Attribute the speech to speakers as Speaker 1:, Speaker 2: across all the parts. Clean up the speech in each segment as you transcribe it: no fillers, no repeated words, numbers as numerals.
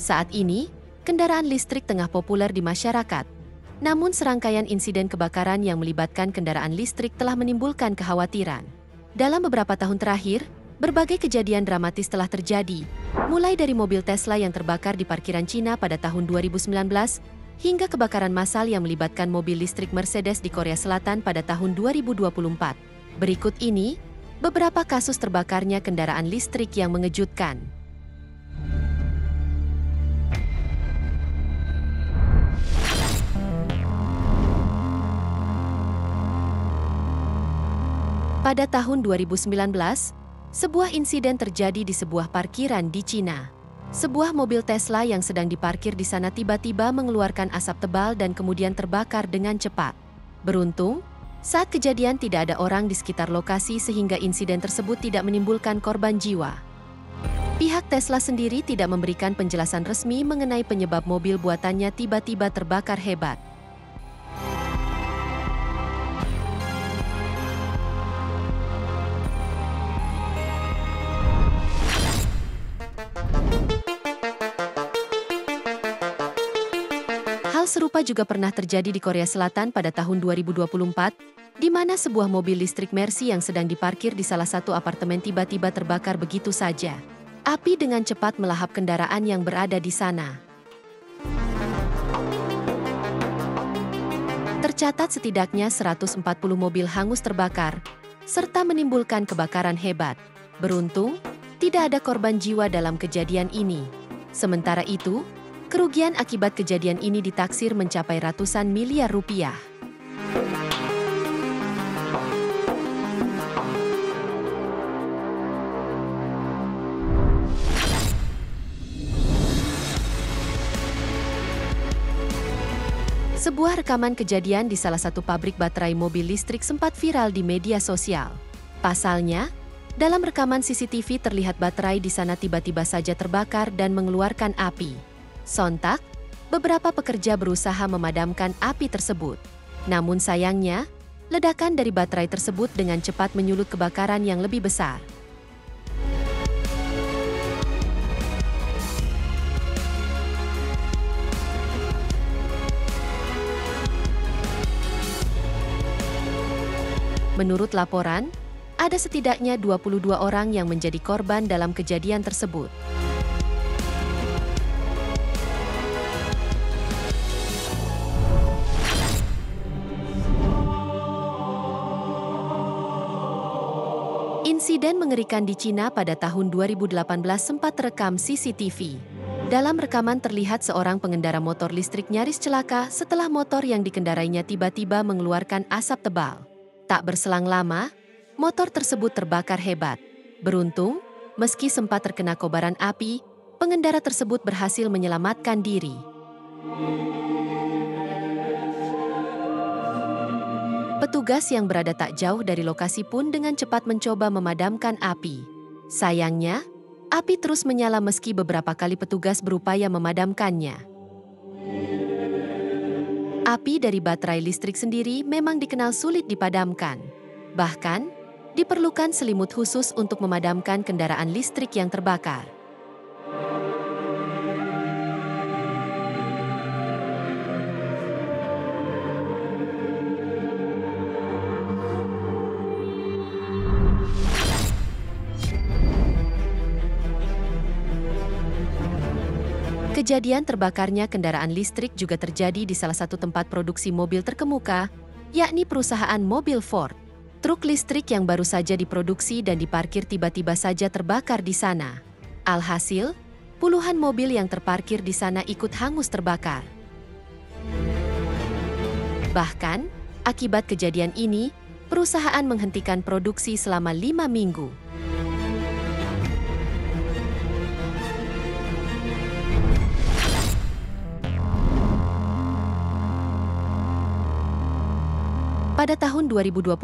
Speaker 1: Saat ini, kendaraan listrik tengah populer di masyarakat. Namun serangkaian insiden kebakaran yang melibatkan kendaraan listrik telah menimbulkan kekhawatiran. Dalam beberapa tahun terakhir, berbagai kejadian dramatis telah terjadi, mulai dari mobil Tesla yang terbakar di parkiran Cina pada tahun 2019, hingga kebakaran massal yang melibatkan mobil listrik Mercedes di Korea Selatan pada tahun 2024. Berikut ini, beberapa kasus terbakarnya kendaraan listrik yang mengejutkan. Pada tahun 2019, sebuah insiden terjadi di sebuah parkiran di Cina. Sebuah mobil Tesla yang sedang diparkir di sana tiba-tiba mengeluarkan asap tebal dan kemudian terbakar dengan cepat. Beruntung, saat kejadian tidak ada orang di sekitar lokasi sehingga insiden tersebut tidak menimbulkan korban jiwa. Pihak Tesla sendiri tidak memberikan penjelasan resmi mengenai penyebab mobil buatannya tiba-tiba terbakar hebat. Hal serupa juga pernah terjadi di Korea Selatan pada tahun 2024, di mana sebuah mobil listrik Mercy yang sedang diparkir di salah satu apartemen tiba-tiba terbakar begitu saja. Api dengan cepat melahap kendaraan yang berada di sana. Tercatat setidaknya 140 mobil hangus terbakar, serta menimbulkan kebakaran hebat. Beruntung, tidak ada korban jiwa dalam kejadian ini. Sementara itu, kerugian akibat kejadian ini ditaksir mencapai ratusan miliar rupiah. Sebuah rekaman kejadian di salah satu pabrik baterai mobil listrik sempat viral di media sosial. Pasalnya, dalam rekaman CCTV terlihat baterai di sana tiba-tiba saja terbakar dan mengeluarkan api. Sontak, beberapa pekerja berusaha memadamkan api tersebut. Namun sayangnya, ledakan dari baterai tersebut dengan cepat menyulut kebakaran yang lebih besar. Menurut laporan, ada setidaknya 22 orang yang menjadi korban dalam kejadian tersebut. Insiden mengerikan di Cina pada tahun 2018 sempat terekam CCTV. Dalam rekaman terlihat seorang pengendara motor listrik nyaris celaka setelah motor yang dikendarainya tiba-tiba mengeluarkan asap tebal. Tak berselang lama, motor tersebut terbakar hebat. Beruntung, meski sempat terkena kobaran api, pengendara tersebut berhasil menyelamatkan diri. Petugas yang berada tak jauh dari lokasi pun dengan cepat mencoba memadamkan api. Sayangnya, api terus menyala meski beberapa kali petugas berupaya memadamkannya. Api dari baterai listrik sendiri memang dikenal sulit dipadamkan. Bahkan, diperlukan selimut khusus untuk memadamkan kendaraan listrik yang terbakar. Kejadian terbakarnya kendaraan listrik juga terjadi di salah satu tempat produksi mobil terkemuka, yakni perusahaan mobil Ford. Truk listrik yang baru saja diproduksi dan diparkir tiba-tiba saja terbakar di sana. Alhasil, puluhan mobil yang terparkir di sana ikut hangus terbakar. Bahkan, akibat kejadian ini, perusahaan menghentikan produksi selama 5 minggu. Pada tahun 2021,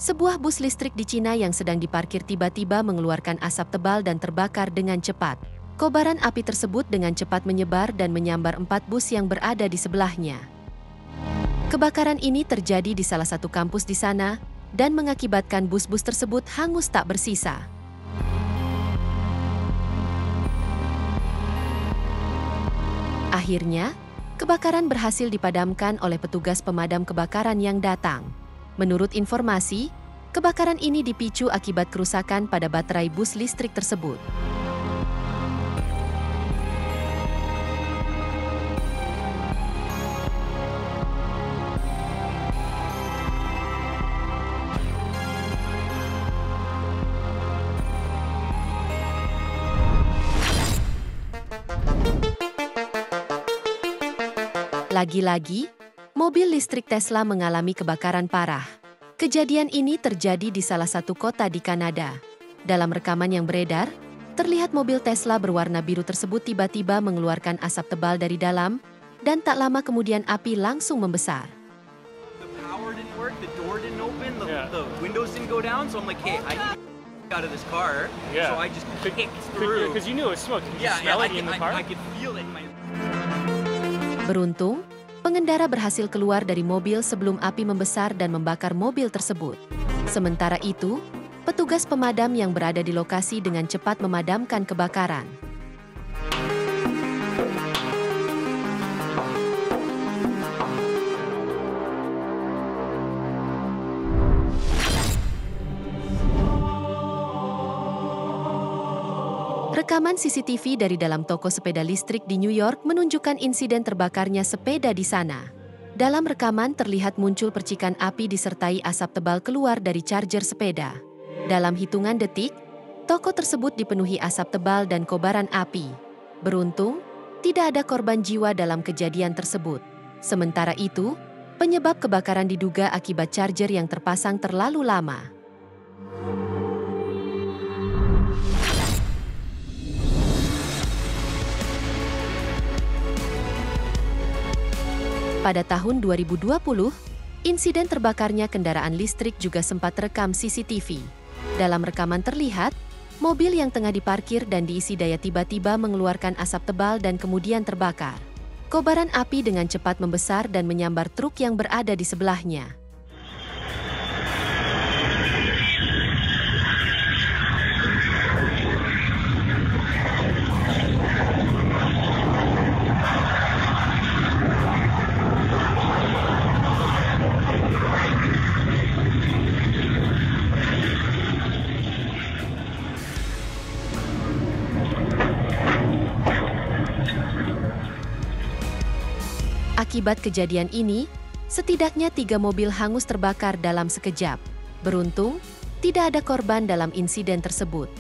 Speaker 1: sebuah bus listrik di Cina yang sedang diparkir tiba-tiba mengeluarkan asap tebal dan terbakar dengan cepat. Kobaran api tersebut dengan cepat menyebar dan menyambar 4 bus yang berada di sebelahnya. Kebakaran ini terjadi di salah satu kampus di sana dan mengakibatkan bus-bus tersebut hangus tak bersisa. Akhirnya, kebakaran berhasil dipadamkan oleh petugas pemadam kebakaran yang datang. Menurut informasi, kebakaran ini dipicu akibat kerusakan pada baterai bus listrik tersebut. Lagi-lagi, mobil listrik Tesla mengalami kebakaran parah. Kejadian ini terjadi di salah satu kota di Kanada. Dalam rekaman yang beredar, terlihat mobil Tesla berwarna biru tersebut tiba-tiba mengeluarkan asap tebal dari dalam, dan tak lama kemudian api langsung membesar.
Speaker 2: The power didn't work, the door didn't open, the windows didn't go down, so I'm like, hey, I need to get out of this car. So I just kicked through.
Speaker 3: Because you knew it was smoke. Did you smell it in the car?
Speaker 2: I could feel it in my...
Speaker 1: Beruntung, pengendara berhasil keluar dari mobil sebelum api membesar dan membakar mobil tersebut. Sementara itu, petugas pemadam yang berada di lokasi dengan cepat memadamkan kebakaran. Rekaman CCTV dari dalam toko sepeda listrik di New York menunjukkan insiden terbakarnya sepeda di sana. Dalam rekaman terlihat muncul percikan api disertai asap tebal keluar dari charger sepeda. Dalam hitungan detik, toko tersebut dipenuhi asap tebal dan kobaran api. Beruntung, tidak ada korban jiwa dalam kejadian tersebut. Sementara itu, penyebab kebakaran diduga akibat charger yang terpasang terlalu lama. Pada tahun 2020, insiden terbakarnya kendaraan listrik juga sempat terekam CCTV. Dalam rekaman terlihat, mobil yang tengah diparkir dan diisi daya tiba-tiba mengeluarkan asap tebal dan kemudian terbakar. Kobaran api dengan cepat membesar dan menyambar truk yang berada di sebelahnya. Akibat kejadian ini, setidaknya 3 mobil hangus terbakar dalam sekejap. Beruntung, tidak ada korban dalam insiden tersebut.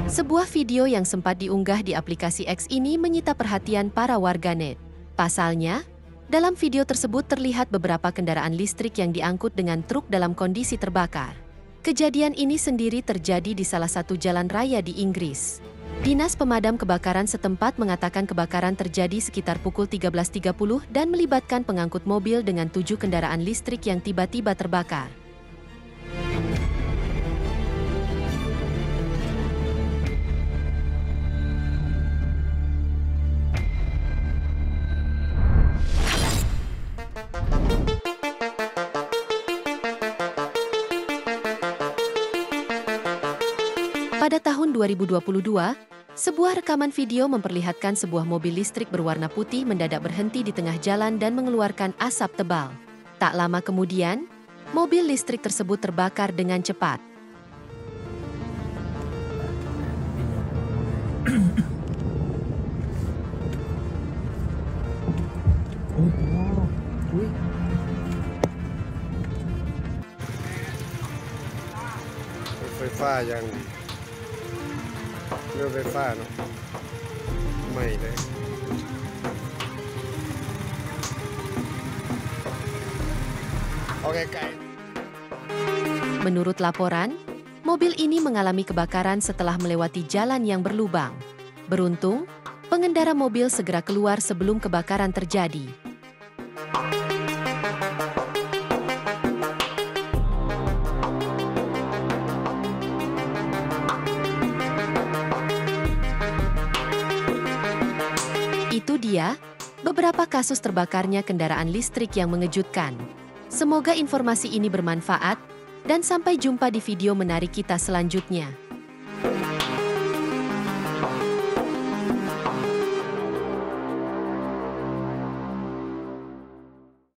Speaker 1: Sebuah video yang sempat diunggah di aplikasi X ini menyita perhatian para warganet. Pasalnya, dalam video tersebut terlihat beberapa kendaraan listrik yang diangkut dengan truk dalam kondisi terbakar. Kejadian ini sendiri terjadi di salah satu jalan raya di Inggris. Dinas pemadam kebakaran setempat mengatakan kebakaran terjadi sekitar pukul 13.30 dan melibatkan pengangkut mobil dengan 7 kendaraan listrik yang tiba-tiba terbakar. Pada tahun 2022, sebuah rekaman video memperlihatkan sebuah mobil listrik berwarna putih mendadak berhenti di tengah jalan dan mengeluarkan asap tebal. Tak lama kemudian, mobil listrik tersebut terbakar dengan cepat.
Speaker 4: Yang เรือไฟฟ้าเนาะใหม่เลย Oke, guys.
Speaker 1: Menurut laporan, mobil ini mengalami kebakaran setelah melewati jalan yang berlubang. Beruntung, pengendara mobil segera keluar sebelum kebakaran terjadi. Itu dia, beberapa kasus terbakarnya kendaraan listrik yang mengejutkan. Semoga informasi ini bermanfaat, dan sampai jumpa di video menarik kita selanjutnya.